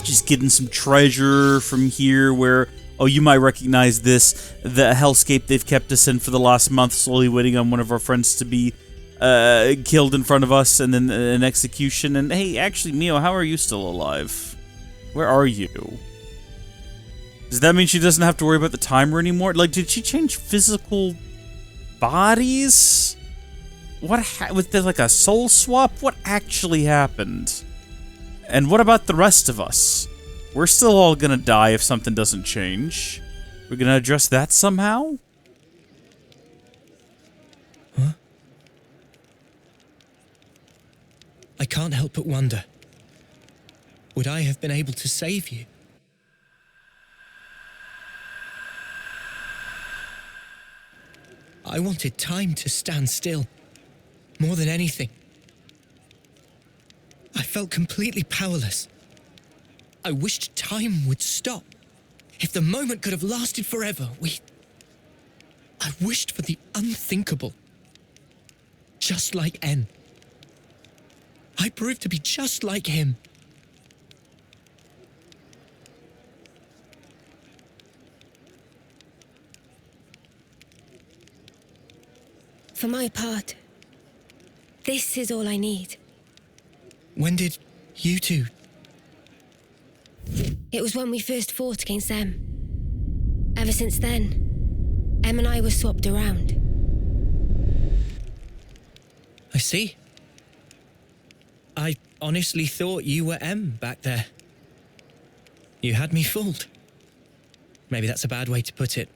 Just getting some treasure from here where, oh, you might recognize this, the hellscape they've kept us in for the last month, slowly waiting on one of our friends to be killed in front of us and then an execution. And hey, actually, Mio, how are you still alive? Where are you? Does that mean she doesn't have to worry about the timer anymore? Like, did she change physical bodies? What was there like a soul swap? What actually happened? And what about the rest of us? We're still all gonna die if something doesn't change. We're gonna address that somehow? Huh? I can't help but wonder. Would I have been able to save you? I wanted time to stand still, more than anything. I felt completely powerless. I wished time would stop. If the moment could have lasted forever, I wished for the unthinkable. Just like N. I proved to be just like him. For my part, this is all I need. When did you two? It was when we first fought against them. Ever since then, Em and I were swapped around. I see. I honestly thought you were M back there. You had me fooled. Maybe that's a bad way to put it.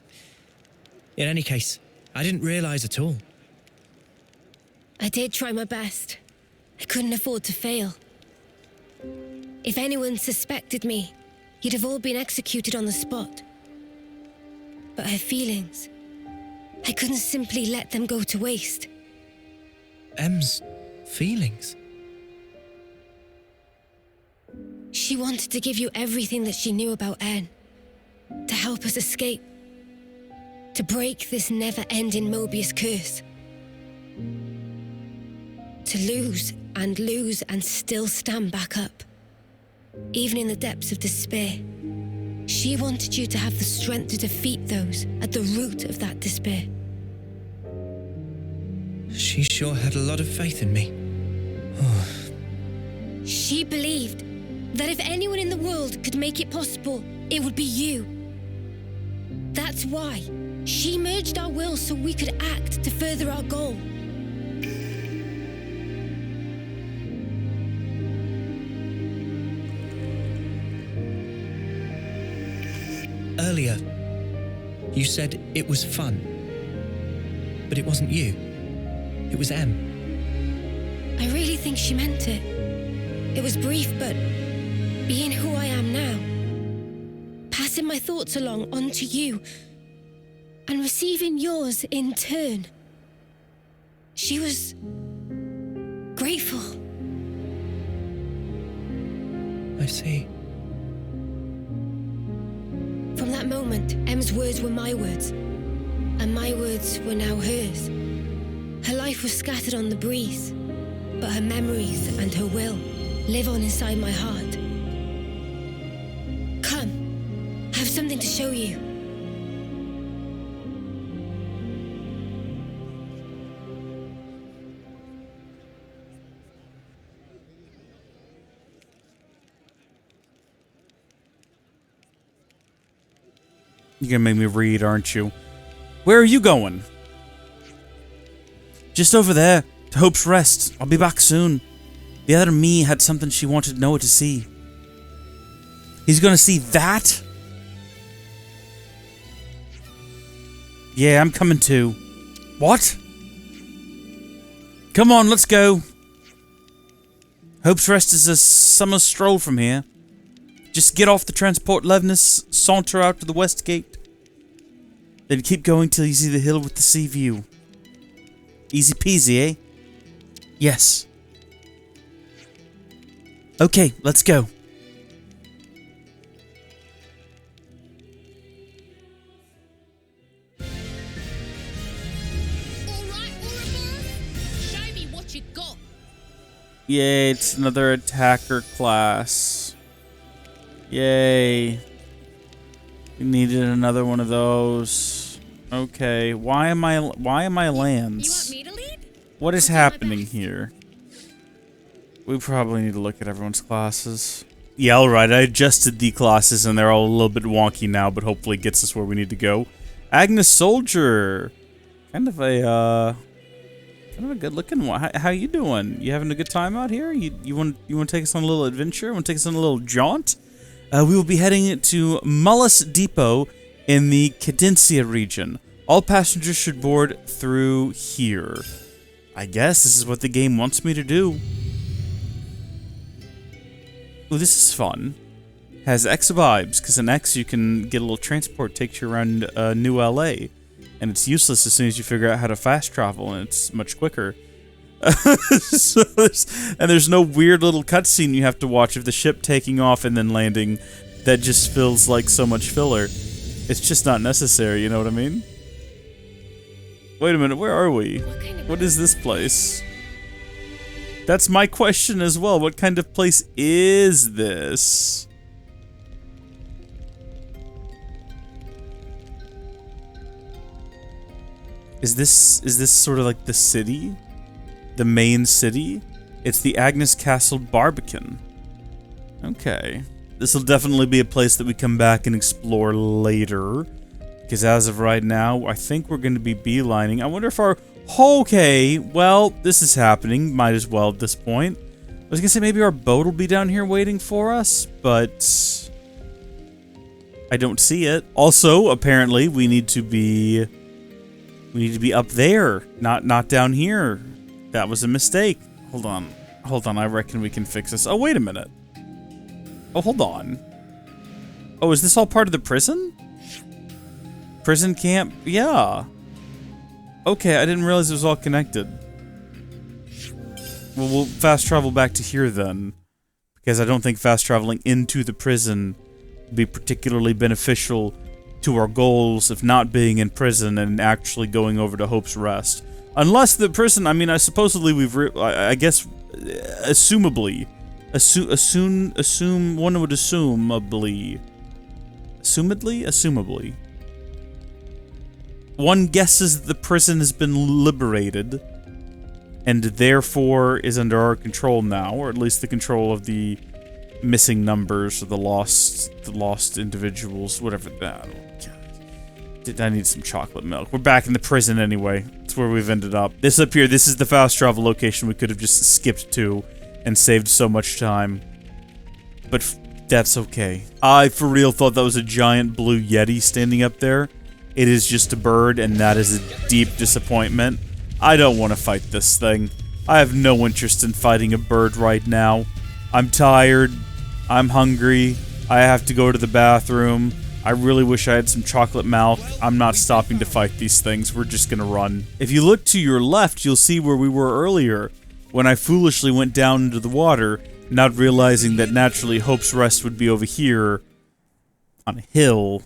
In any case, I didn't realize at all. I did try my best. I couldn't afford to fail. If anyone suspected me, you'd have all been executed on the spot. But her feelings, I couldn't simply let them go to waste. M's feelings? She wanted to give you everything that she knew about N, to help us escape, to break this never-ending Mobius curse. To lose and still stand back up, even in the depths of despair. She wanted you to have the strength to defeat those at the root of that despair. She sure had a lot of faith in me. Oh. She believed that if anyone in the world could make it possible, it would be you. That's why she merged our wills so we could act to further our goal. Earlier, you said it was fun. But it wasn't you. It was M. I really think she meant it. It was brief, but being who I am now, passing my thoughts along onto you, and receiving yours in turn. She was grateful. I see. From that moment, Em's words were my words, and my words were now hers. Her life was scattered on the breeze, but her memories and her will live on inside my heart. Come, I have something to show you. You're gonna make me read, aren't you? Where are you going? Just over there, to Hope's Rest. I'll be back soon. The other me had something she wanted Noah to see. He's gonna see that? Yeah, I'm coming too. What? Come on, let's go. Hope's Rest is a summer stroll from here. Just get off the transport Levinus, saunter out to the west gate. Then keep going till you see the hill with the sea view. Easy peasy, eh? Yes. Okay, let's go. Show me what you got. Yeah, it's another attacker class. Yay. We needed another one of those. Okay, why am I Lance? You want me to lead? What is happening here? We probably need to look at everyone's classes. Yeah, alright, I adjusted the classes and they're all a little bit wonky now, but hopefully it gets us where we need to go. Agnes Soldier! Kind of a good looking one. How you doing? You having a good time out here? You want to take us on a little adventure? Want to take us on a little jaunt? We will be heading to Mullis Depot in the Cadencia region. All passengers should board through here. I guess this is what the game wants me to do. Ooh, this is fun. Has X vibes, because in X you can get a little transport, takes you around New LA. And it's useless as soon as you figure out how to fast travel, and it's much quicker. So there's no weird little cutscene you have to watch of the ship taking off and then landing that just feels like so much filler. It's just not necessary, you know what I mean? Wait a minute, where are we? What is this place? That's my question as well. What kind of place is this? Is this sort of like the city? The main city? It's the Agnes Castle Barbican. Okay. This will definitely be a place that we come back and explore later. Because as of right now, I think we're going to be beelining. I wonder if our... Okay, well, this is happening. Might as well at this point. I was going to say maybe our boat will be down here waiting for us, but... I don't see it. Also, apparently, we need to be up there, not down here. That was a mistake. Hold on, I reckon we can fix this. Oh, wait a minute. Oh, hold on. Oh, is this all part of the prison? Prison camp? Yeah. Okay, I didn't realize it was all connected. Well, we'll fast travel back to here then. Because I don't think fast traveling into the prison would be particularly beneficial to our goals of not being in prison and actually going over to Hope's Rest. Unless the prison, I mean, supposedly I guess, assumably, one would assumably. One guesses that the prison has been liberated, and therefore is under our control now, or at least the control of the missing numbers, or the lost individuals, whatever that. I need some chocolate milk. We're back in the prison anyway. That's where we've ended up. This up here, this is the fast travel location we could have just skipped to and saved so much time. But that's okay. I, for real, thought that was a giant blue Yeti standing up there. It is just a bird, and that is a deep disappointment. I don't want to fight this thing. I have no interest in fighting a bird right now. I'm tired. I'm hungry. I have to go to the bathroom. I really wish I had some chocolate milk. I'm not stopping to fight these things. We're just gonna run. If you look to your left, you'll see where we were earlier, when I foolishly went down into the water, not realizing that naturally Hope's Rest would be over here, on a hill,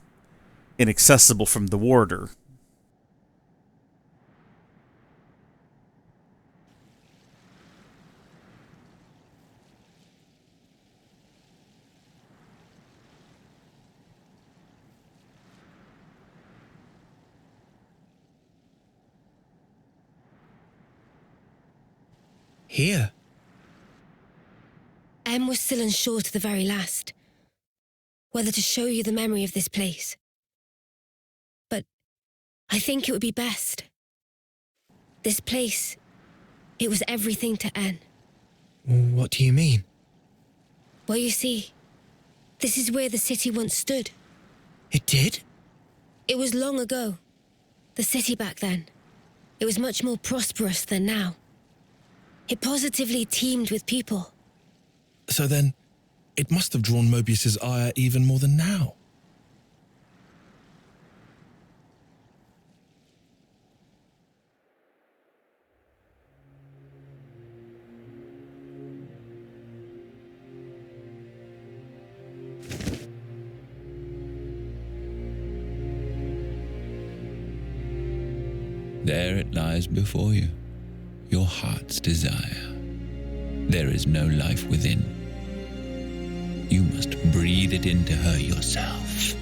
inaccessible from the warder. Here? Em was still unsure to the very last whether to show you the memory of this place. But I think it would be best. This place, it was everything to En. What do you mean? Well, you see, this is where the city once stood. It did? It was long ago. The city back then. It was much more prosperous than now. It positively teemed with people. So then, it must have drawn Mobius's ire even more than now. There it lies before you, your heart's desire. There is no life within. You must breathe it into her yourself.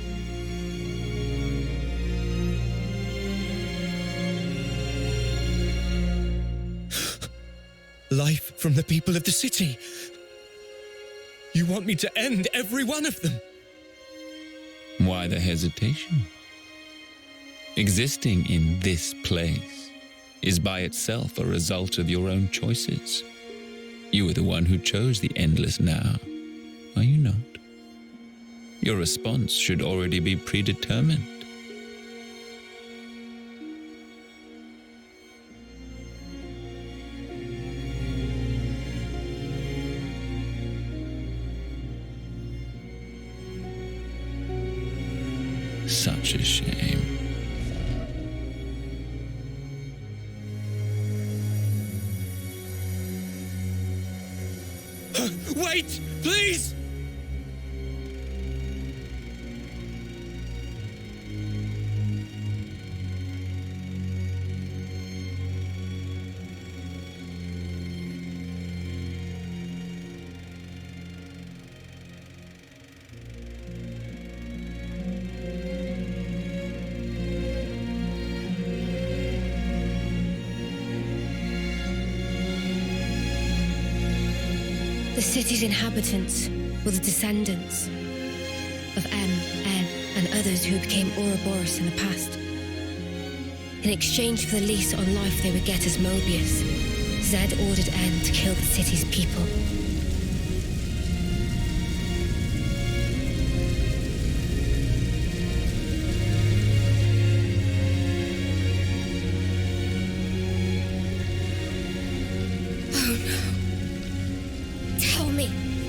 Life from the people of the city. You want me to end every one of them? Why the hesitation? Existing in this place is by itself a result of your own choices. You are the one who chose the endless now, are you not? Your response should already be predetermined. Such a shame. Wait, please! The city's inhabitants were the descendants of M, N, and others who became Ouroboros in the past. In exchange for the lease on life they would get as Mobius, Zed ordered N to kill the city's people.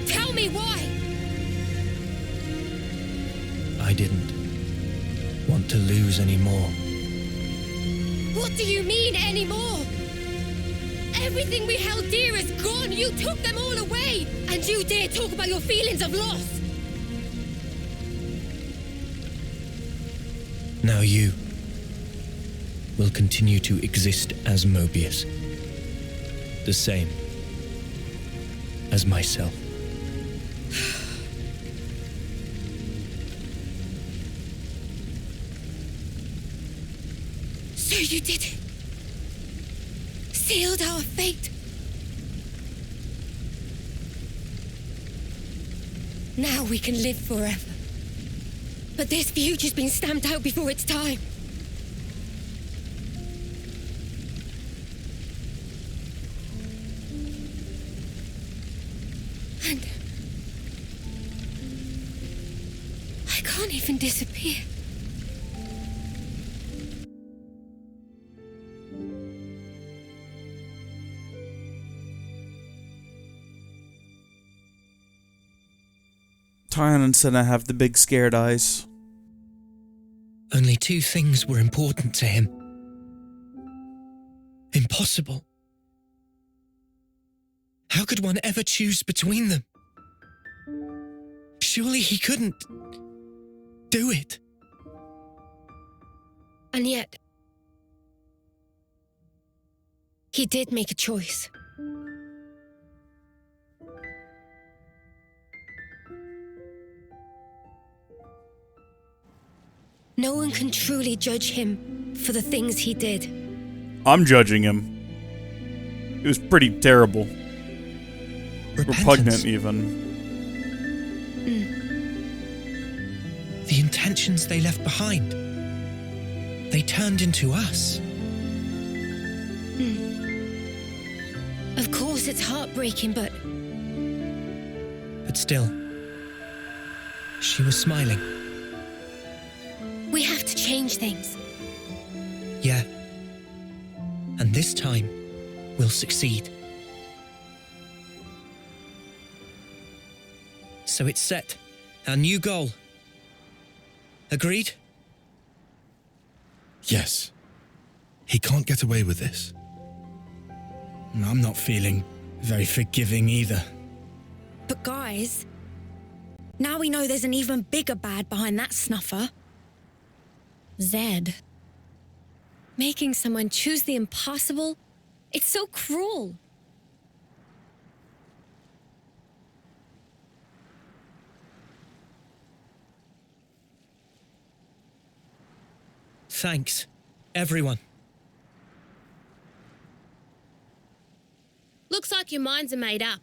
Tell me why! I didn't want to lose any more. What do you mean, anymore? Everything we held dear is gone! You took them all away! And you dare talk about your feelings of loss! Now you will continue to exist as Mobius. The same as myself. So you did it. Sealed our fate. Now we can live forever. But this future's been stamped out before its time. And I can't even disappear. Tyan and Sena have the big scared eyes. Only two things were important to him. Impossible. How could one ever choose between them? Surely he couldn't do it. And yet, he did make a choice. No one can truly judge him for the things he did. I'm judging him. It was pretty terrible. Repugnant, even. The intentions they left behind. They turned into us. Of course, it's heartbreaking, but still, she was smiling. we have to change things. Yeah. And this time, we'll succeed. So it's set. Our new goal. Agreed? Yes. He can't get away with this. I'm not feeling very forgiving either. But guys, now we know there's an even bigger bad behind that snuffer. Zed. Making someone choose the impossible, it's so cruel. Thanks, everyone. Looks like your minds are made up.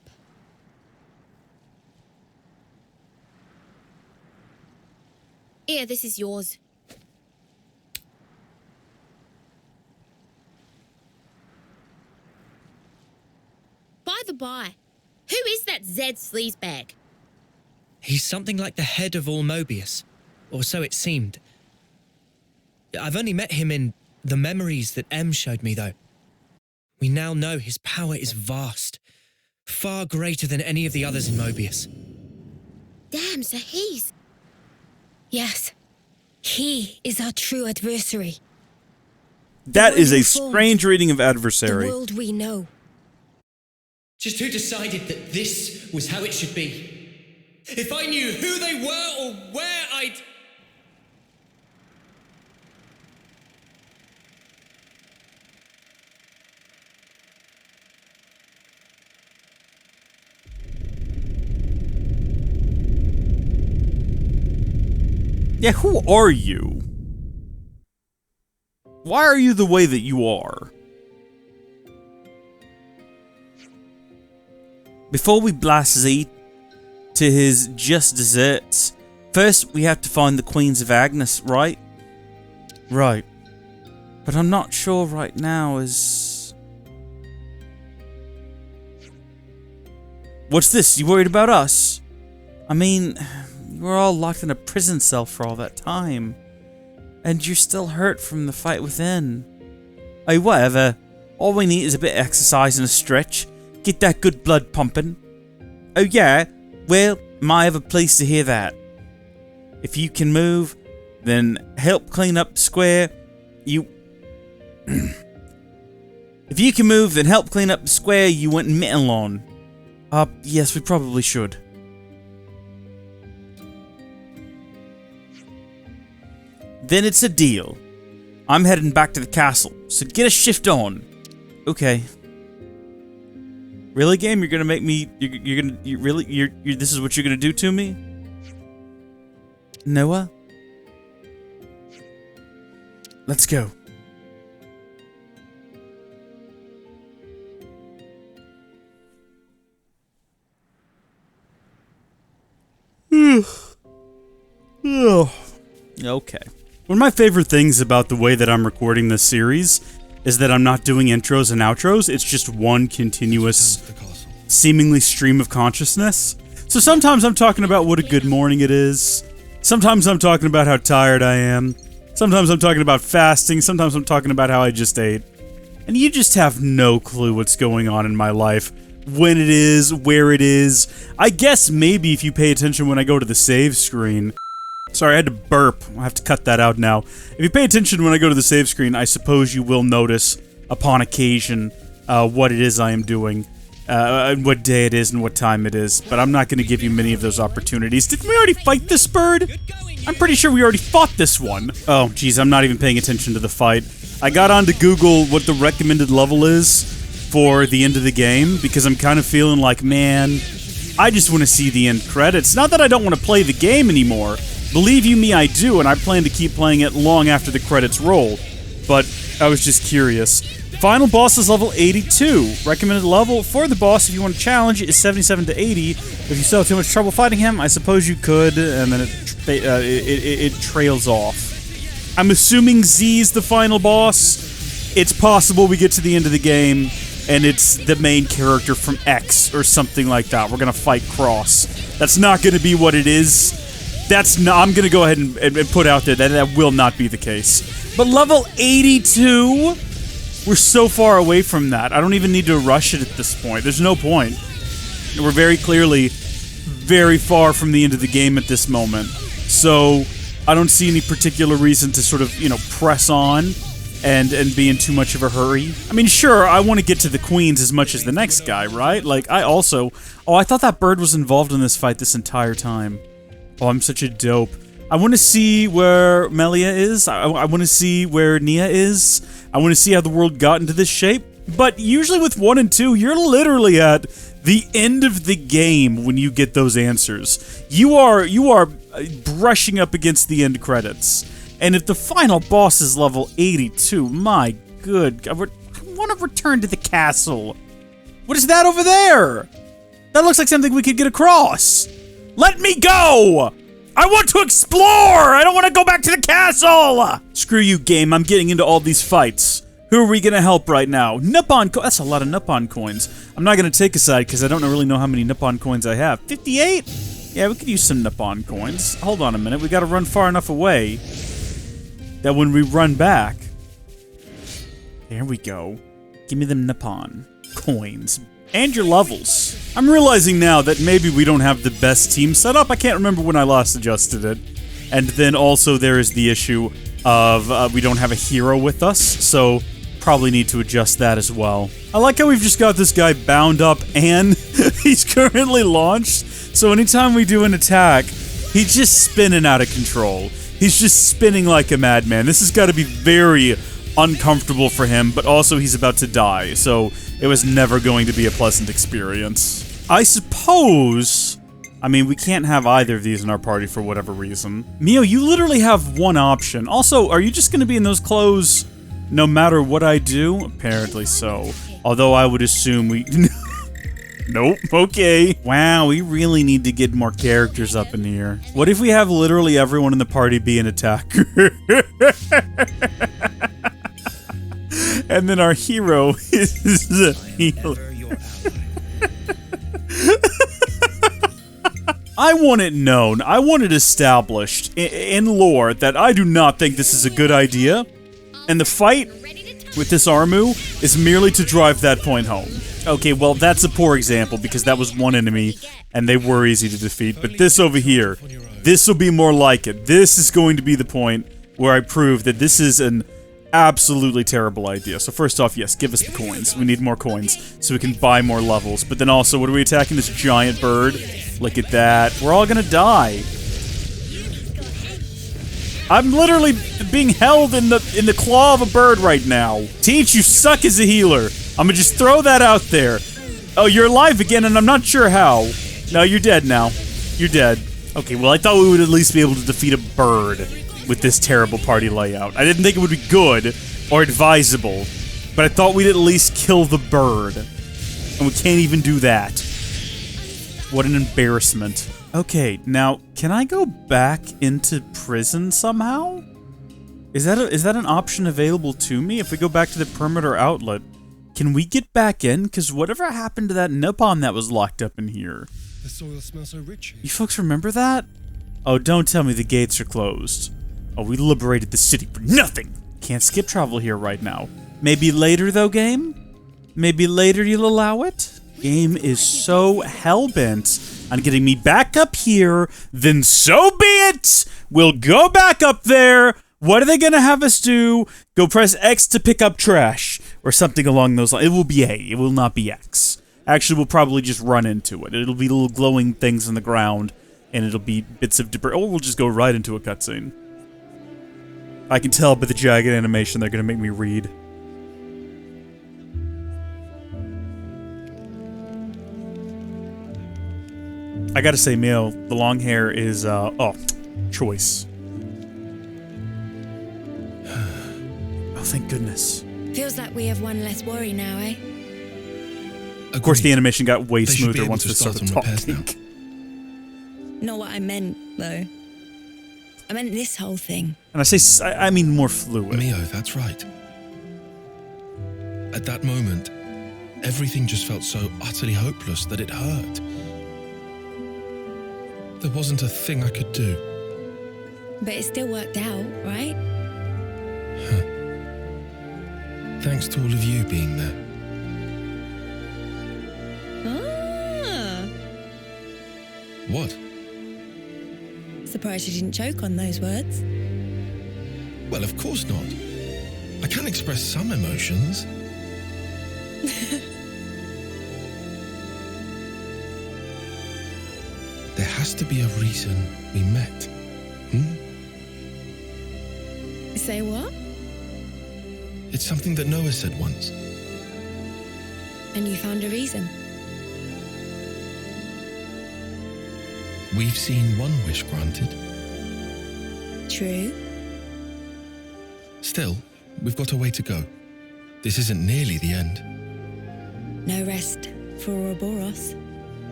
Here, this is yours. By the by, who is that Zed sleazebag? He's something like the head of all Mobius, or so it seemed. I've only met him in the memories that M showed me, though. We now know his power is vast, far greater than any of the others in Mobius. Damn, so he's... Yes, he is our true adversary. That is a Moving forward, strange reading of The adversary. world we know. Just who decided that this was how it should be? If I knew who they were or where I'd... Yeah, who are you? Why are you the way that you are? Before we blast Z to his just desserts, first we have to find the Queens of Agnes, right? Right. But I'm not sure right now is... What's this? You worried about us? I mean, we're all locked in a prison cell for all that time. And you're still hurt from the fight within. Hey, whatever. All we need is a bit of exercise and a stretch. Get that good blood pumping. Oh yeah? Well, might have a place to hear that. If you can move, then help clean up the square. If you can move, then help clean up the square you went mitten on. Yes, we probably should. Then it's a deal. I'm heading back to the castle, so get a shift on. Okay. Really, game? You're gonna make me? This is what you're gonna do to me? Noah? Let's go. Okay. One of my favorite things about the way that I'm recording this series is that I'm not doing intros and outros. It's just one continuous, seemingly stream of consciousness. So sometimes I'm talking about what a good morning it is. Sometimes I'm talking about how tired I am. Sometimes I'm talking about fasting. Sometimes I'm talking about how I just ate. And you just have no clue what's going on in my life. When it is, where it is. I guess maybe if you pay attention when I go to the save screen. Sorry, I had to burp. I'll have to cut that out now. If you pay attention when I go to the save screen, I suppose you will notice, upon occasion, what it is I am doing. What day it is and what time it is. But I'm not going to give you many of those opportunities. Didn't we already fight this bird? I'm pretty sure we already fought this one. Oh, geez, I'm not even paying attention to the fight. I got onto Google what the recommended level is for the end of the game, because I'm kind of feeling like, man, I just want to see the end credits. Not that I don't want to play the game anymore. Believe you me, I do, and I plan to keep playing it long after the credits roll. But I was just curious. Final boss is level 82. Recommended level for the boss, if you want to challenge, is 77 to 80. If you still have too much trouble fighting him, I suppose you could, and then it trails off. I'm assuming Z's the final boss. It's possible we get to the end of the game, and it's the main character from X or something like that. We're gonna fight Cross. That's not gonna be what it is. I'm gonna go ahead and put out there that that will not be the case. But level 82, we're so far away from that. I don't even need to rush it at this point. There's no point. We're very clearly very far from the end of the game at this moment. So I don't see any particular reason to sort of, press on and be in too much of a hurry. I mean, sure, I want to get to the queens as much as the next guy, right? Like, I thought that bird was involved in this fight this entire time. Oh, I'm such a dope. I want to see where Melia is. I want to see where Nia is. I want to see how the world got into this shape. But usually with 1 and 2, you're literally at the end of the game when you get those answers. You are brushing up against the end credits. And if the final boss is level 82, my good God, I want to return to the castle. What is that over there? That looks like something we could get across. Let me go! I want to explore! I don't want to go back to the castle! Screw you, game. I'm getting into all these fights. Who are we going to help right now? Nippon that's a lot of Nippon coins. I'm not going to take a side because I don't really know how many Nippon coins I have. 58? Yeah, we could use some Nippon coins. Hold on a minute. We got to run far enough away that when we run back... There we go. Give me them Nippon coins. And your levels. I'm realizing now that maybe we don't have the best team set up. I can't remember when I last adjusted it. And then also there is the issue of we don't have a hero with us, so probably need to adjust that as well. I like how we've just got this guy bound up and he's currently launched, so anytime we do an attack, he's just spinning out of control. He's just spinning like a madman. This has got to be very uncomfortable for him, but also he's about to die, so it was never going to be a pleasant experience. I suppose... I mean, we can't have either of these in our party for whatever reason. Mio, you literally have one option. Also, are you just going to be in those clothes no matter what I do? Apparently so. Although I would assume we... Nope, okay. Wow, we really need to get more characters up in here. What if we have literally everyone in the party be an attacker? And then our hero is the healer. I want it known, I want it established in lore that I do not think this is a good idea, and the fight with this Armu is merely to drive that point home. Okay, well, that's a poor example because that was one enemy and they were easy to defeat, but this over here, this will be more like it. This is going to be the point where I prove that this is an absolutely terrible idea. So first off, yes, give us the coins. We need more coins so we can buy more levels. But then also, what are we attacking? This giant bird? Look at that. We're all gonna die. I'm literally being held in the claw of a bird right now. Teach, you suck as a healer. I'm gonna just throw that out there. Oh, you're alive again, and I'm not sure how. No, you're dead now. You're dead. Okay, well, I thought we would at least be able to defeat a bird with this terrible party layout. I didn't think it would be good or advisable, but I thought we'd at least kill the bird. And we can't even do that. What an embarrassment. Okay, now, can I go back into prison somehow? Is that an option available to me? If we go back to the perimeter outlet, can we get back in? Because whatever happened to that Nippon that was locked up in here? The soil smells so rich. You folks remember that? Oh, don't tell me the gates are closed. Oh, we liberated the city for nothing! Can't skip travel here right now. Maybe later, though, game? Maybe later you'll allow it? Game is so hell-bent on getting me back up here, then so be it! We'll go back up there! What are they gonna have us do? Go press X to pick up trash, or something along those lines. It will be A, it will not be X. Actually, we'll probably just run into it. It'll be little glowing things in the ground, and it'll be bits of debris. Or we'll just go right into a cutscene. I can tell by the jagged animation they're gonna make me read. I gotta say, Mio, the long hair is, oh, choice. Oh, thank goodness. Feels like we have one less worry now, eh? Of course, the animation got way They should be smoother able once to they start started on repairs talking. now. Not what I meant, though. I meant this whole thing. And I say, I mean more fluid. Mio, that's right. At that moment, everything just felt so utterly hopeless that it hurt. There wasn't a thing I could do. But it still worked out, right? Thanks to all of you being there. Ah. What? Surprised you didn't choke on those words. Well, of course not. I can express some emotions. There has to be a reason we met. Say what? It's something that Noah said once. And you found a reason. We've seen one wish granted. True. Still, we've got a way to go. This isn't nearly the end. No rest for Ouroboros.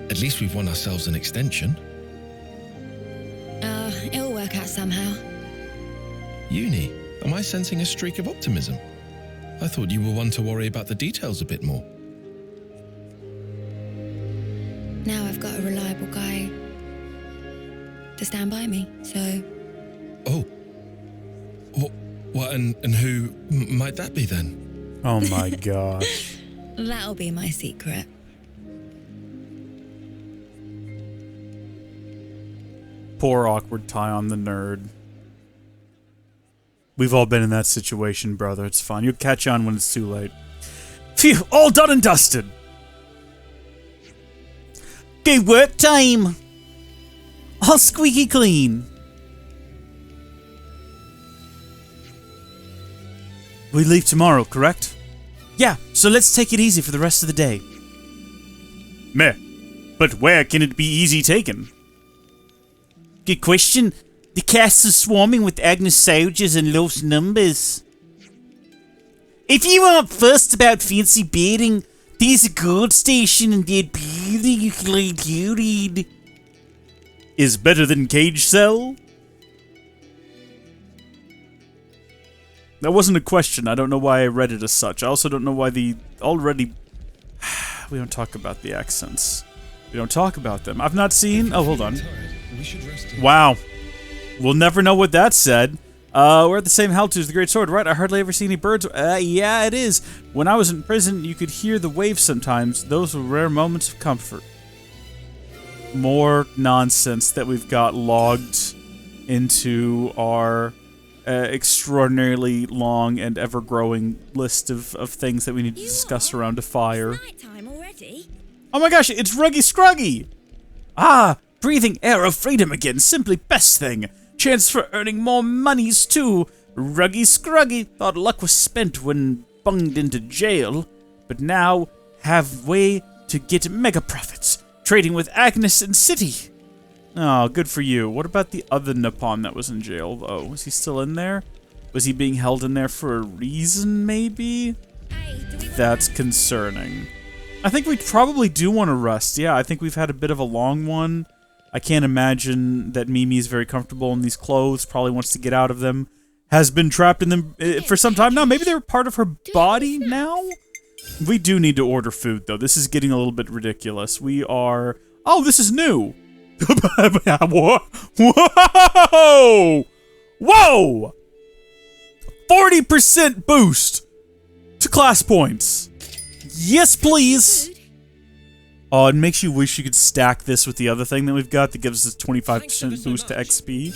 At least we've won ourselves an extension. It'll work out somehow. Uni, am I sensing a streak of optimism? I thought you were one to worry about the details a bit more. Now I've got a reliable guy to stand by me, so... Oh. What, and who might that be then? Oh my gosh. That'll be my secret. Poor awkward Tyon the nerd. We've all been in that situation, brother. It's fine. You'll catch on when it's too late. Phew, all done and dusted. Okay, work time. All squeaky clean. We leave tomorrow, correct? Yeah, so let's take it easy for the rest of the day. Meh. But where can it be easy taken? Good question. The castle's swarming with Agnes soldiers in low numbers. If you aren't fussed about fancy bedding, there's a guard station in that building you can lay down in. Is better than cage cell? That wasn't a question. I don't know why I read it as such. I also don't know why the already... We don't talk about the accents. We don't talk about them. I've not seen... Oh, hold on. Wow. We'll never know what that said. We're at the same altitude as the Great Sword, right? I hardly ever see any birds. Yeah, it is. When I was in prison, you could hear the waves sometimes. Those were rare moments of comfort. More nonsense that we've got logged into our extraordinarily long and ever-growing list of things that we need to discuss around a fire. It's nighttime already. Oh my gosh, it's Ruggy Scruggy! Ah, breathing air of freedom again, simply best thing. Chance for earning more monies too. Ruggy Scruggy thought luck was spent when bunged into jail, but now have way to get mega profits, trading with Agnes and City. Oh, good for you. What about the other Nippon that was in jail, though? Was he still in there? Was he being held in there for a reason, maybe? That's concerning. I think we probably do want to rest. Yeah, I think we've had a bit of a long one. I can't imagine that Mimi is very comfortable in these clothes, probably wants to get out of them. Has been trapped in them for some time now. Maybe they're part of her body now? We do need to order food, though. This is getting a little bit ridiculous. We are... Oh, this is new! Whoa! Whoa! 40% boost to class points. Yes, please. Oh, it makes you wish you could stack this with the other thing that we've got that gives us 25% boost to XP.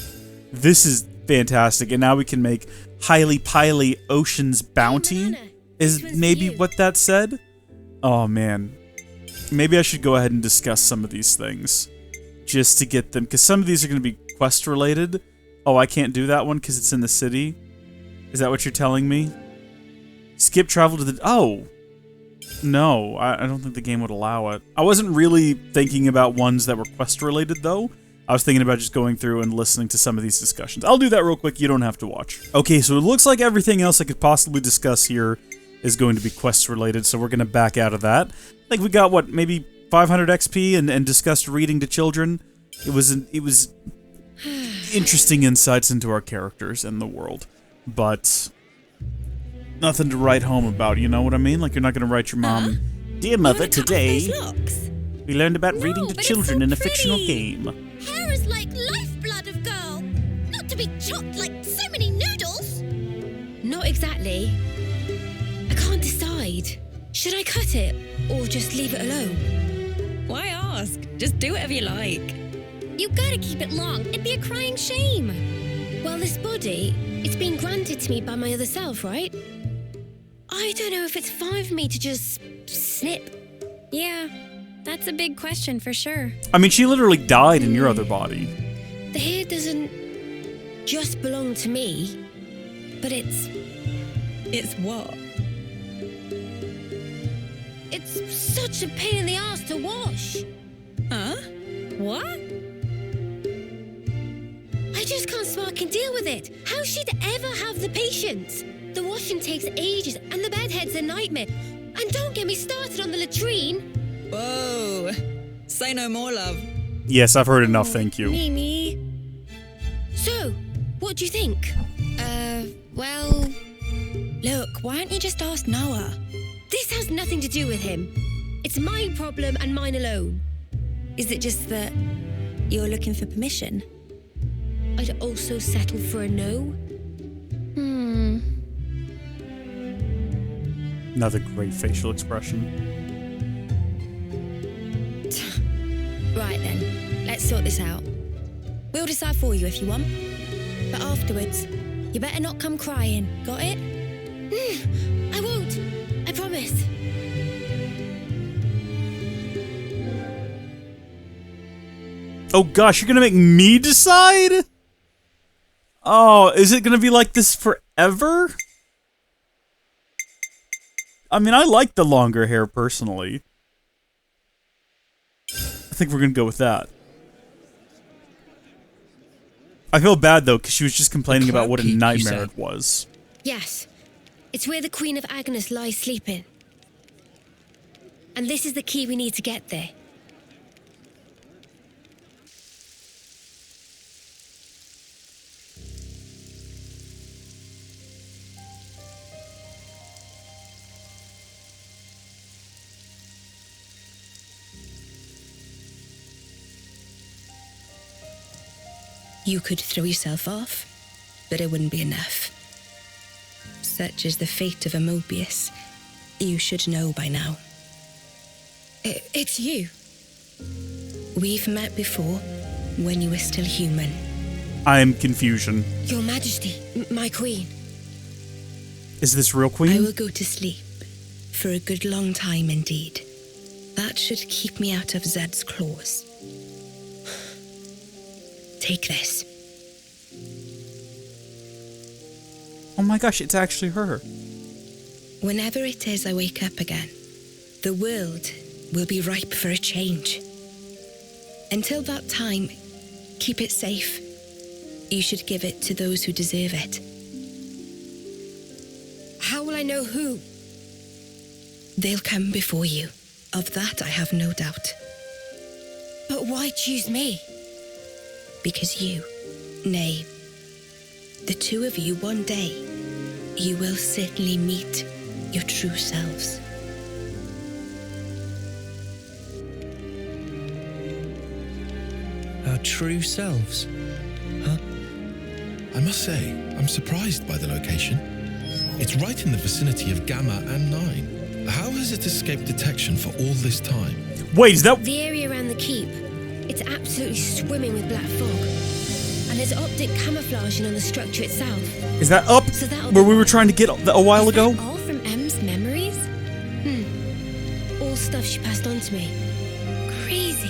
This is fantastic, and now we can make Highly Pily Ocean's Bounty, is maybe what that said? Oh, man. Maybe I should go ahead and discuss some of these things, just to get them, because some of these are going to be quest-related. Oh, I can't do that one because it's in the city? Is that what you're telling me? Skip travel to the... Oh! No, I don't think the game would allow it. I wasn't really thinking about ones that were quest-related, though. I was thinking about just going through and listening to some of these discussions. I'll do that real quick, you don't have to watch. Okay, so it looks like everything else I could possibly discuss here is going to be quest-related, so we're going to back out of that. I think we got, what, maybe 500 XP and discussed reading to children. It was interesting insights into our characters and the world, but nothing to write home about, you know what I mean? Like, you're not going to write your mom, Dear Mother, today we learned about reading to children in a fictional game. Hair is like lifeblood of girl, not to be chopped like so many noodles. Not exactly. I can't decide. Should I cut it or just leave it alone? Why ask? Just do whatever you like. You gotta keep it long. It'd be a crying shame. Well, this body, it's been granted to me by my other self, right? I don't know if it's fine for me to just snip. Yeah, that's a big question for sure. I mean, she literally died in your other body. The hair doesn't just belong to me, but it's what? It's such a pain in the ass to wash. Huh? What? I just can't spark and deal with it. How she'd ever have the patience? The washing takes ages, and the bedhead's a nightmare. And don't get me started on the latrine. Whoa. Say no more, love. Yes, I've heard enough, thank you. Mimi. So, what do you think? Well... Look, why don't you just ask Noah? This has nothing to do with him. It's my problem and mine alone. Is it just that you're looking for permission? I'd also settle for a no. Another great facial expression. Right then, let's sort this out. We'll decide for you if you want. But afterwards, you better not come crying, got it? I won't. I promise. Oh gosh, you're gonna make me decide? Oh, is it gonna be like this forever? I mean, I like the longer hair personally. I think we're gonna go with that. I feel bad though, because she was just complaining about what a Peak, nightmare it was. Yes. It's where the Queen of Agnes lies sleeping. And this is the key we need to get there. You could throw yourself off, but it wouldn't be enough. Such is the fate of a Mobius. You should know by now. It's you. We've met before, when you were still human. I am confusion. Your Majesty, my Queen. Is this real Queen? I will go to sleep, for a good long time indeed. That should keep me out of Zed's claws. Take this. Oh my gosh, it's actually her. Whenever it is I wake up again, the world will be ripe for a change. Until that time, keep it safe. You should give it to those who deserve it. How will I know who? They'll come before you. Of that I have no doubt. But why choose me? Because you, nay, the two of you one day, you will certainly meet your true selves. Our true selves? Huh? I must say, I'm surprised by the location. It's right in the vicinity of Gamma and 9. How has it escaped detection for all this time? Wait, is that... The area around the keep. It's absolutely swimming with black fog. And there's optic camouflaging on the structure itself. Is that up So that'll where be- we were trying to get a while Is ago? that all from M's memories? All stuff she passed on to me. Crazy.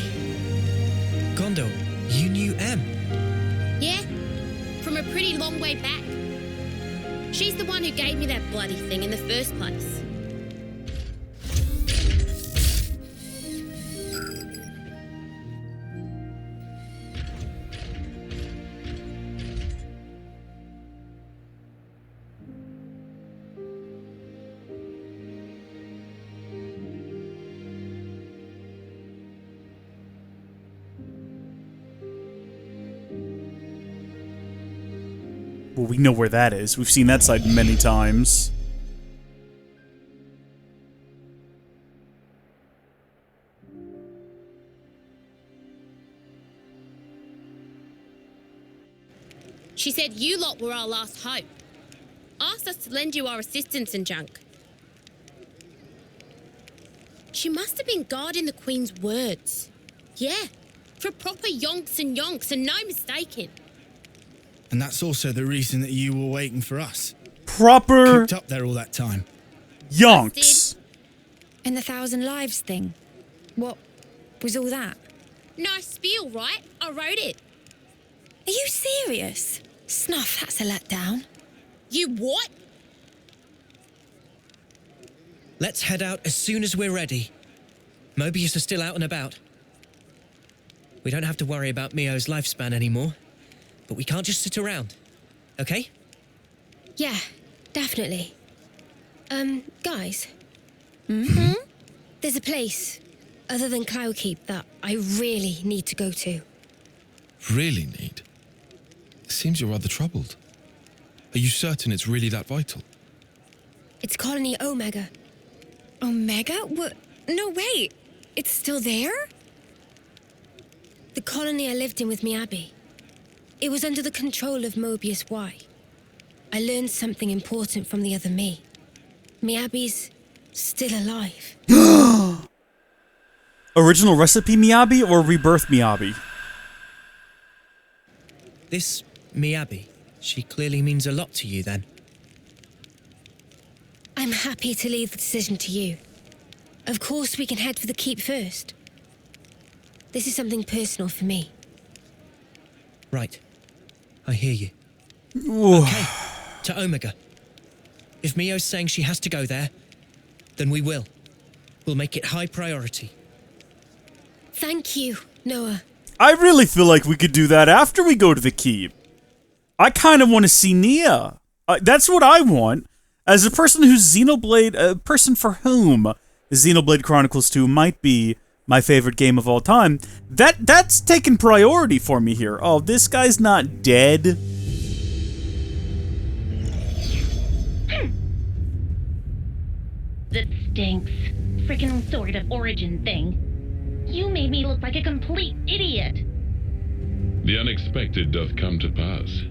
Gondo, you knew M. Yeah, from a pretty long way back. She's the one who gave me that bloody thing in the first place. Well, we know where that is. We've seen that side many times. She said you lot were our last hope. Asked us to lend you our assistance and junk. She must have been guarding the Queen's words. Yeah, for proper yonks and no mistaking. And that's also the reason that you were waiting for us. Proper Cooped up there all that time. yonks. And the 1,000 lives thing. What was all that? Nice spiel, right? I wrote it. Are you serious? Snuff, that's a letdown. You what? Let's head out as soon as we're ready. Mobius are still out and about. We don't have to worry about Mio's lifespan anymore. but we can't just sit around, okay? Yeah, definitely. Guys. Mm-hmm. There's a place, other than Cloudkeep, that I really need to go to. Really need? It seems you're rather troubled. Are you certain it's really that vital? It's Colony Omega. Omega? What? No, wait. It's still there? The colony I lived in with Miyabi. It was under the control of Mobius Y. I learned something important from the other me. Miyabi's still alive. Original recipe Miyabi or rebirth Miyabi? This Miyabi, she clearly means a lot to you then. I'm happy to leave the decision to you. Of course, we can head for the keep first. This is something personal for me. Right. I hear you. Ooh. Okay, to Omega. If Mio's saying she has to go there, then we will. We'll make it high priority. Thank you, Noah. I really feel like we could do that after we go to the keep. I kind of want to see Nia. That's what I want. As a person who's Xenoblade, a person for whom Xenoblade Chronicles 2 might be my favorite game of all time, that's taken priority for me here. Oh, this guy's not dead. That stinks. Frickin' sort of origin thing. You made me look like a complete idiot. The unexpected doth come to pass.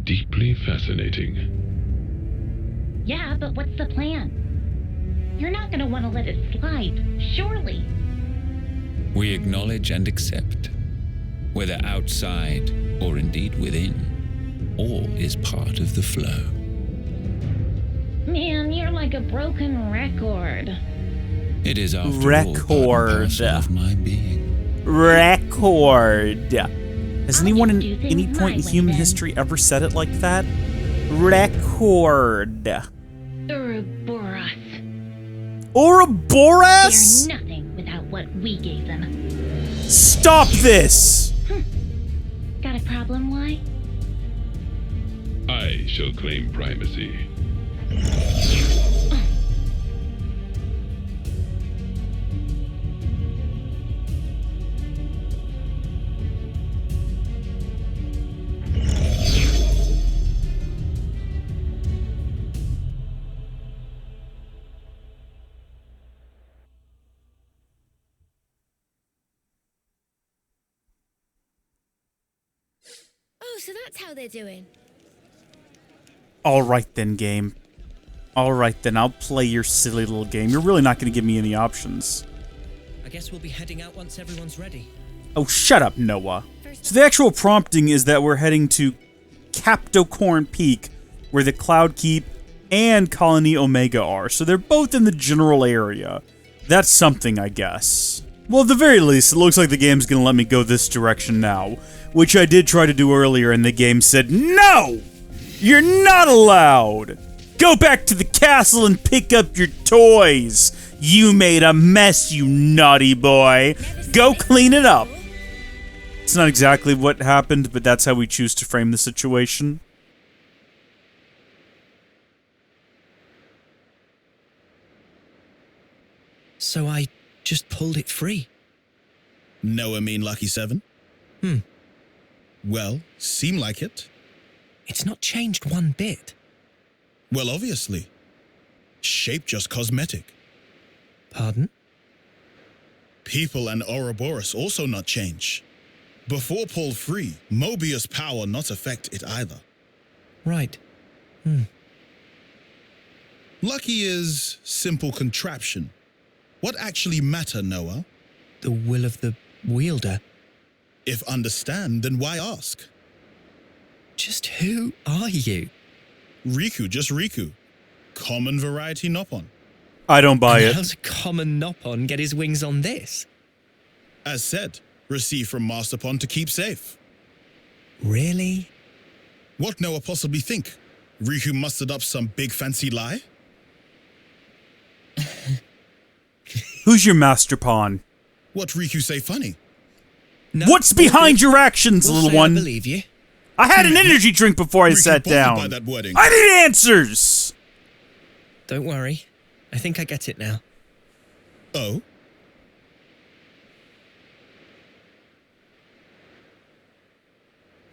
Deeply fascinating. Yeah, but what's the plan? You're not gonna want to let it slide, surely. We acknowledge and accept, whether outside or indeed within, all is part of the flow. Man, you're like a broken record. It is after all part and parcel of my being. Record. Has anyone in any point in human history ever said it like that? Record. Ouroboros. Ouroboros? They're nothing without what we gave them. Stop this! Got a problem, why? I shall claim primacy. Oh, so that's how they're doing. Alright then, game. Alright then, I'll play your silly little game. You're really not going to give me any options. I guess we'll be heading out once everyone's ready. Oh, shut up, Noah. So the actual prompting is that we're heading to Captocorn Peak, where the Cloud Keep and Colony Omega are. So they're both in the general area. That's something, I guess. Well, at the very least, it looks like the game's going to let me go this direction now, which I did try to do earlier, and the game said, "No! You're not allowed! Go back to the castle and pick up your toys! You made a mess, you naughty boy! Go clean it up!" It's not exactly what happened, but that's how we choose to frame the situation. So I just pulled it free. Noah mean Lucky 7? Well, seem like it. It's not changed one bit. Well, obviously. Shape just cosmetic. Pardon? People and Ouroboros also not change. Before pulled free, Mobius power not affect it either. Right. Lucky is simple contraption. What actually matter, Noah? The will of the wielder. If understand, then why ask? Just who are you? Riku, just Riku. Common variety Noppon. I don't buy it. How's a common Noppon get his wings on this? As said, received from Masterpon to keep safe. Really? What Noah possibly think? Riku mustered up some big fancy lie? Who's your master pawn? What Riku say funny? No, What's behind your actions, We'll little say one? I believe you. I had an energy drink before I Ricky sat bothered down. by that wedding. I need answers! Don't worry. I think I get it now. Oh?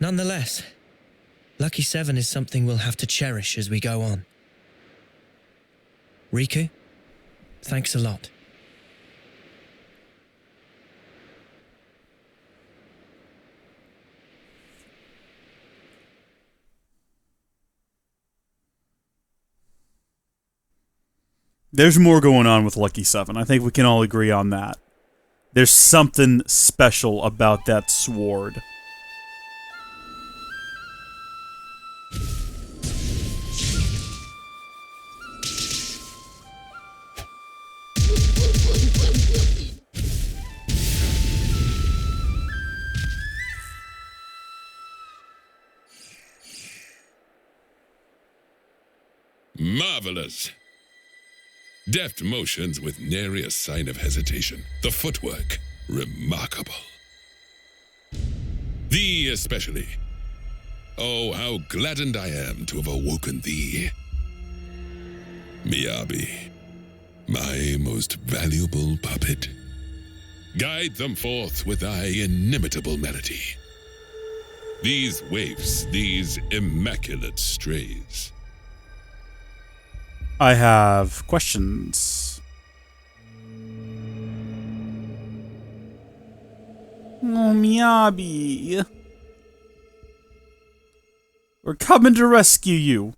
Nonetheless, Lucky 7 is something we'll have to cherish as we go on. Riku, thanks a lot. There's more going on with Lucky 7. I think we can all agree on that. There's something special about that sword. Marvelous. Deft motions with nary a sign of hesitation. The footwork, remarkable. Thee especially. Oh, how gladdened I am to have awoken thee. Miyabi, my most valuable puppet. Guide them forth with thy inimitable melody. These waifs, these immaculate strays. I have questions. Oh, Miyabi. We're coming to rescue you.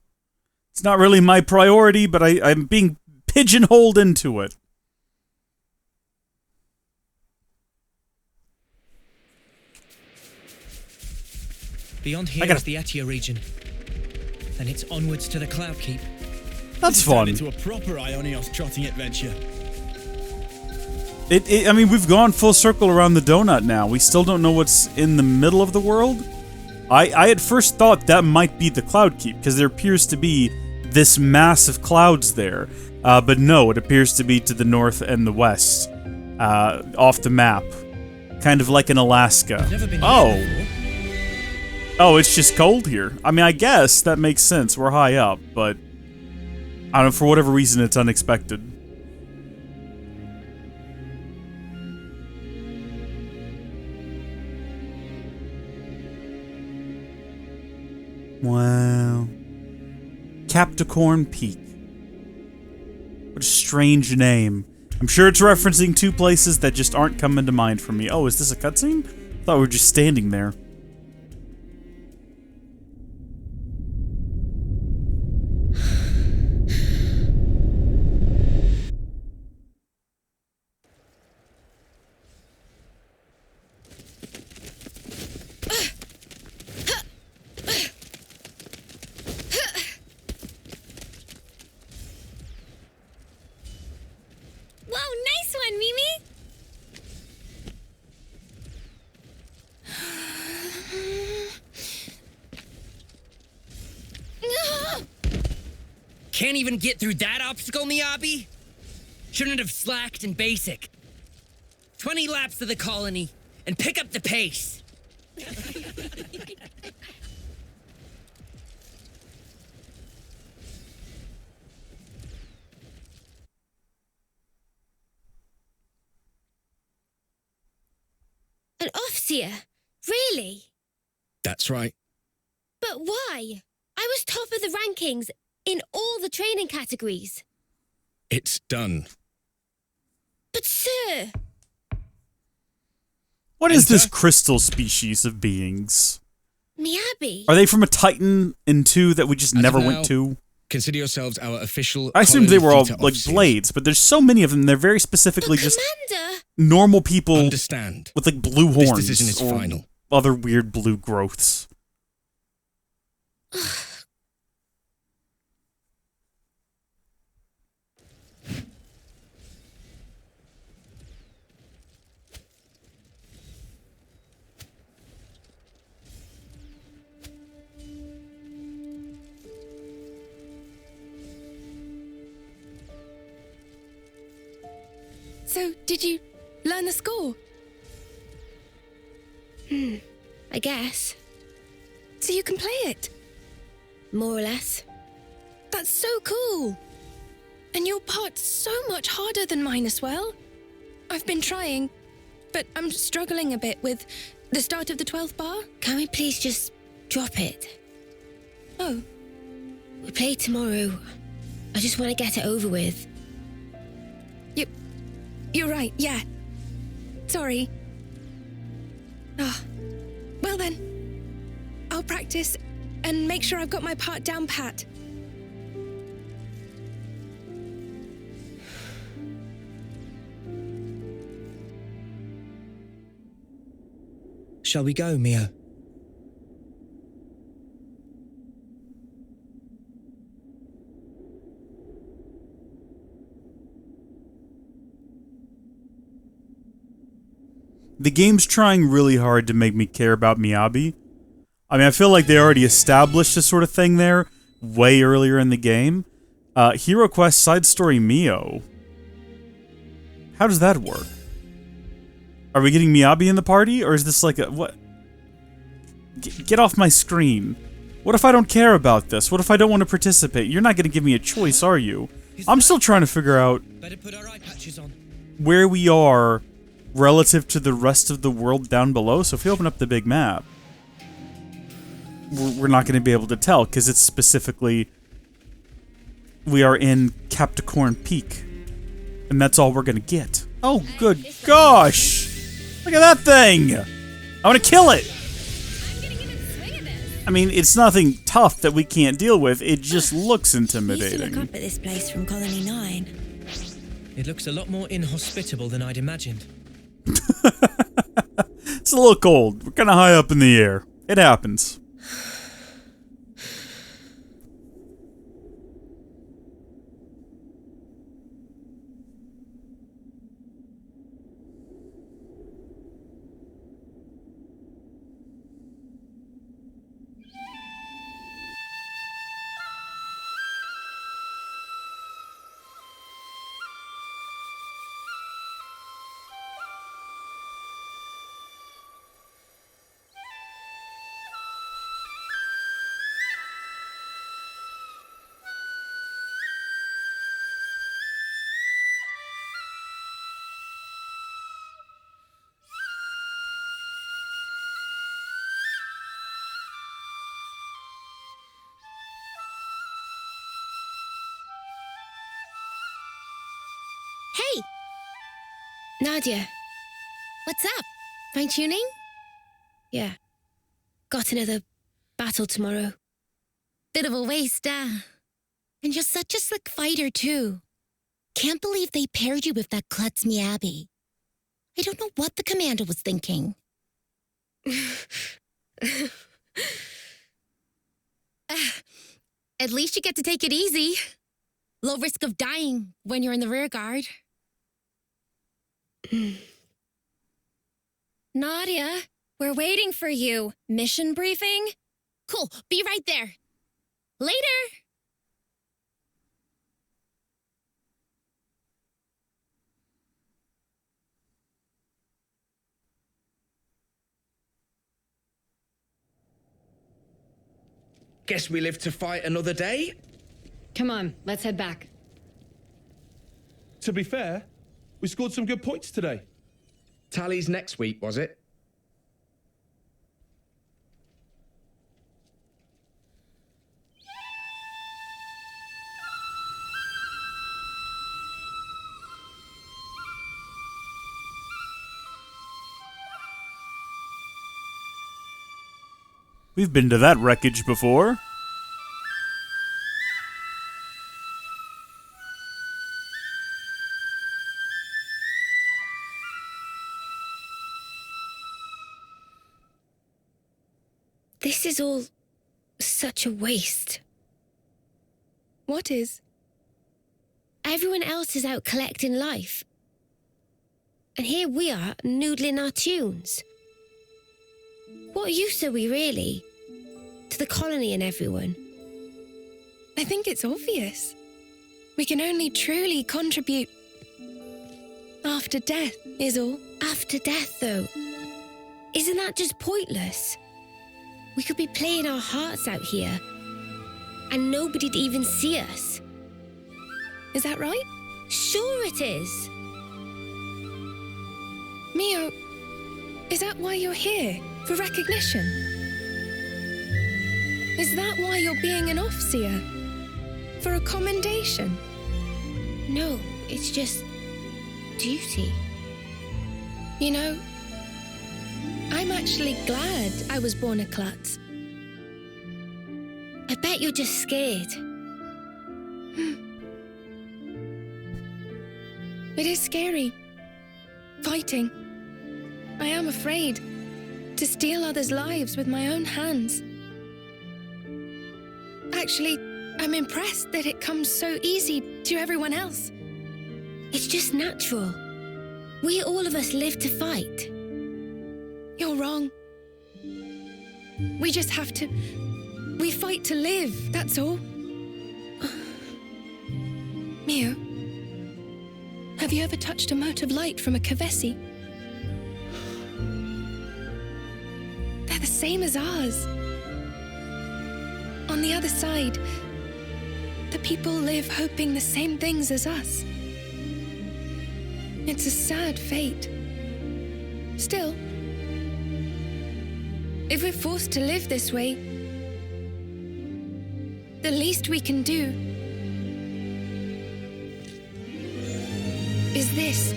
It's not really my priority, but I'm being pigeonholed into it. Beyond here is the Etia region. Then it's onwards to the Cloud Keep. That's fun. Into a proper Ionios trotting adventure. I mean, we've gone full circle around the donut now. We still don't know what's in the middle of the world. I at first thought that might be the Cloud Keep, because there appears to be this mass of clouds there. But no, it appears to be to the north and the west. Off the map. Kind of like in Alaska. Oh! Oh, it's just cold here. I mean, I guess that makes sense. We're high up, but I don't know, for whatever reason, it's unexpected. Wow. Captocorn Peak. What a strange name. I'm sure it's referencing two places that just aren't coming to mind for me. Oh, is this a cutscene? I thought we were just standing there. Can't even get through that obstacle, Miyabi? Shouldn't have slacked in basic. 20 laps to the colony, and pick up the pace. An Offseer? Really? That's right. But why? I was top of the rankings in all the training categories. It's done. But sir... What is this crystal species of beings? Miyabi? Are they from a Titan in 2 that we just never went to? Consider yourselves our official... I assumed they were all, like, officers. blades, but there's so many of them, they're very specifically just normal people Understand. with, like, blue horns. This decision is or final. other weird blue growths. So, did you learn the score? I guess. So you can play it? More or less. That's so cool. And your part's so much harder than mine as well. I've been trying, but I'm struggling a bit with the start of the 12th bar. Can we please just drop it? Oh. We play tomorrow. I just want to get it over with. You're right, yeah. Sorry. Well then, I'll practice and make sure I've got my part down pat. Shall we go, Mio? The game's trying really hard to make me care about Miyabi. I mean, I feel like they already established this sort of thing there way earlier in the game. Hero Quest side story Mio. How does that work? Are we getting Miyabi in the party, or is this like a what? Get off my screen. What if I don't care about this? What if I don't want to participate? You're not going to give me a choice, are you? I'm still trying to figure out where we are relative to the rest of the world down below. So if we open up the big map, we're not going to be able to tell, because it's specifically, we are in Captocorn Peak, and that's all we're going to get. Oh, good gosh! Look at that thing! I want to kill it! I mean, it's nothing tough that we can't deal with, it just looks intimidating. You used to look up at this place from Colony 9. It looks a lot more inhospitable than I'd imagined. It's a little cold. We're kind of high up in the air. It happens. Hey! Nadia. What's up? Fine tuning? Yeah. Got another battle tomorrow. Bit of a waste, And you're such a slick fighter, too. Can't believe they paired you with that klutz Miyabi. I don't know what the commander was thinking. At least you get to take it easy. Low risk of dying when you're in the rear guard. Nadia, we're waiting for you. Mission briefing? Cool, be right there. Later! Guess we live to fight another day? Come on, let's head back. To be fair, we scored some good points today. Tallies next week, was it? We've been to that wreckage before. This is all such a waste. What is? Everyone else is out collecting life. And here we are, noodling our tunes. What use are we, really? To the colony and everyone? I think it's obvious. We can only truly contribute after death, is all. After death, though. Isn't that just pointless? We could be playing our hearts out here, and nobody'd even see us. Is that right? Sure it is. Mio, is that why you're here? For recognition? Is that why you're being an Offseer? For a commendation? No, it's just duty. You know, I'm actually glad I was born a klutz. I bet you're just scared. It is scary. Fighting. I am afraid to steal others' lives with my own hands. Actually, I'm impressed that it comes so easy to everyone else. It's just natural. We all of us live to fight. You're wrong. We just have to... We fight to live, that's all. Mio, have you ever touched a mote of light from a Kavesi? They're the same as ours. On the other side, the people live hoping the same things as us. It's a sad fate. Still, if we're forced to live this way, the least we can do is this.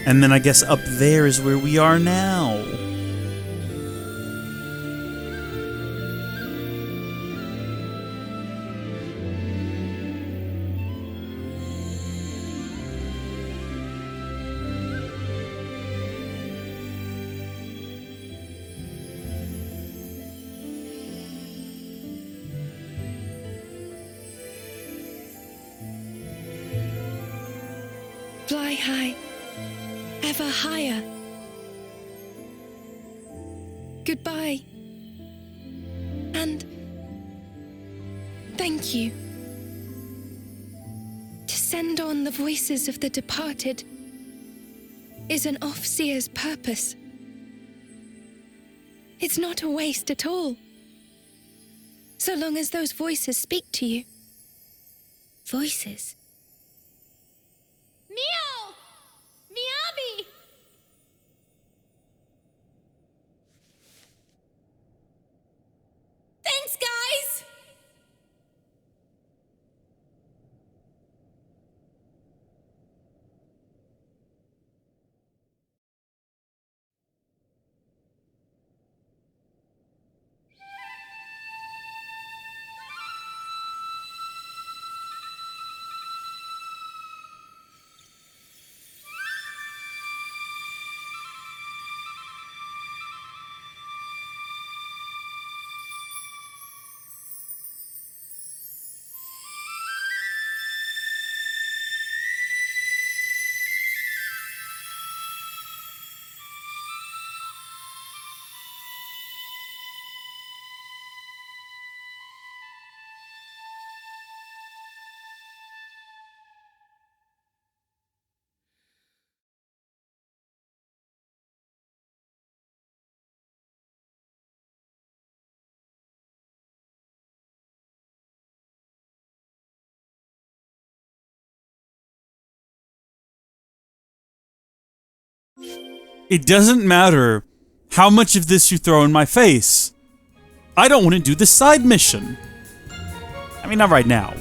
And then I guess up there is where we are now. Fly high, ever higher. Goodbye. And thank you. To send on the voices of the departed is an Offseer's purpose. It's not a waste at all, so long as those voices speak to you. Voices? Mio! Miyabi! Thanks, guys! It doesn't matter how much of this you throw in my face. I don't want to do the side mission. I mean, not right now.